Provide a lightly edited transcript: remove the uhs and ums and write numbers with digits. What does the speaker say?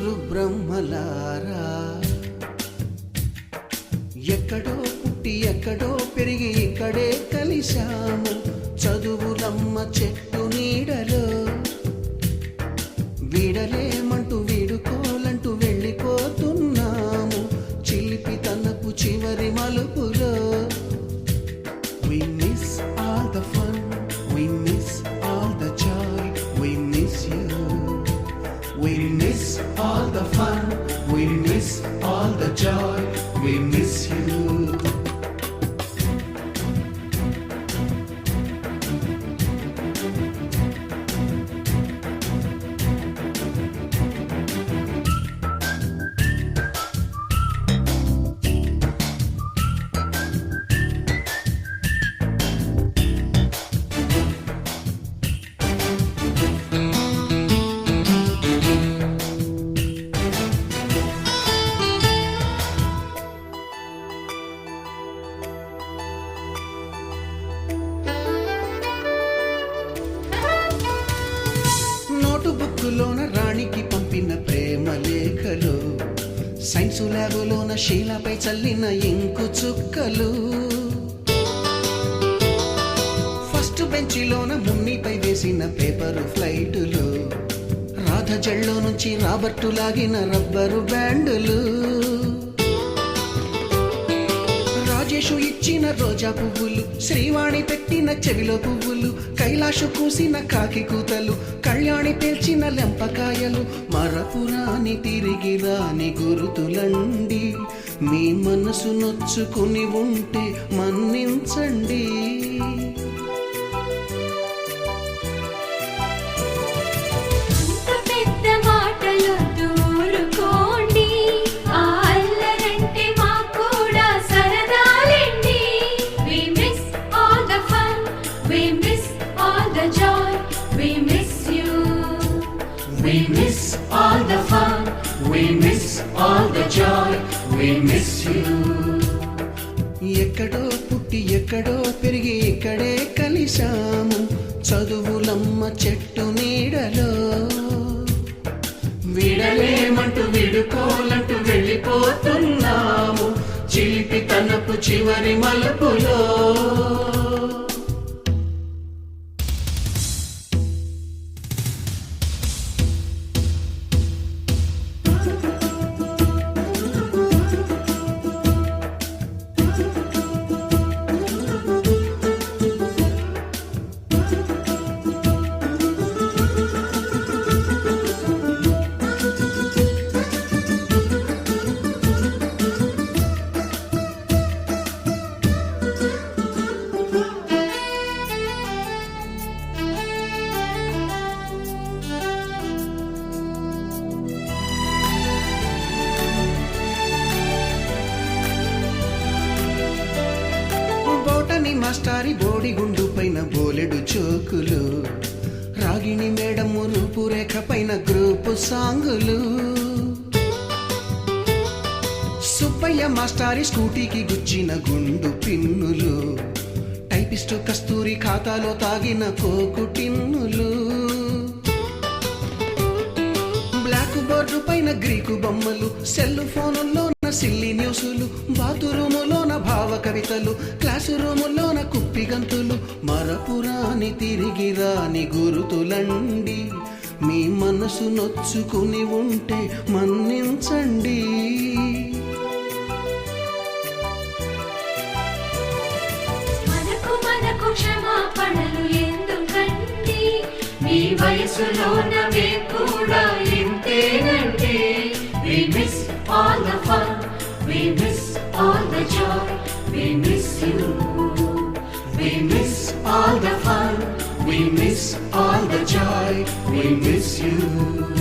ముగ్గురు బ్రహ్మలారా, ఎక్కడో పుట్టి ఎక్కడో పెరిగి ఇక్కడే కలిశాము. చదువులమ్మ చెట్టు నీడలో వీడలేమంటూ వీడుకోలంటూ వెళ్ళిపోతున్నాము. చిలిపి తనపు చివరి మలుపులో We miss all the fun, we miss all the joy, we miss you. We miss all the fun, we miss all the joy, we miss you. బుక్కులోన రాణికి పంపిన ప్రేమ లేఖలు, సైన్సు ల్యాబులోన శీలపై చల్లిన ఇంకు చుక్కలు, ఫస్ట్ బెంచిలోన మున్నిపై వేసిన పేపరు ఫ్లైటులు, రాధ జల్లో నుంచి రాబర్టు లాగిన rubber బ్యాండులు, Rajesh ఇచ్చిన రోజా పువ్వులు, శ్రీవాణి పెట్టిన చెవిలో పువ్వులు, కైలాషు కూసిన కాకి కూతలు, కళ్యాణి పేల్చిన లెంపకాయలు, మరపురాని తిరిగి రాని గురుతులండి. మీ మనసు నొచ్చుకుని ఉంటే మన్నించండి. We miss all the fun, we miss all the joy, we miss you. ఎక్కడో పుట్టి ఎక్కడో పెరిగి ఇక్కడే కలిశాము. చదువులమ్మ చెట్టు నీడలో వీడలేమంటూ వీడుకోలంటూ వెళ్ళిపోతున్నాము. చిలిపి తనపు చివరి మలుపులో మాస్టారి బోడిగుండు పైన బోలెడు చోకులు, రాగిణి మేడము రూపురేఖ పైన గ్రూపు సాంగులు, సుబ్బయ్య మాస్టారి స్కూటీకి గుచ్చిన గుండు పిన్నులు, టైపిస్టు కస్తూరి ఖాతాలో తాగిన కోకు టిన్నులు, బ్లాక్ బోర్డు పైన గ్రీకు బొమ్మలు, సెల్ ఫోనుల్లో సిల్లి న్యూసులు, బాతురూములోన భావ కవితలు, క్లాసు రూములోన కుప్పిగంతులు, మరపురాని తిరిగి రాని గురుతులండి. మీ మనసు నొచ్చుకుని ఉంటే మన్నించండి. మనకు క్షమాపణలు ఎందుకండి, మీ వయసులోనవే కూడా ఇంతేనండి. We miss all the fun, we miss all the joy, we miss you. We miss all the fun, we miss all the joy, we miss you.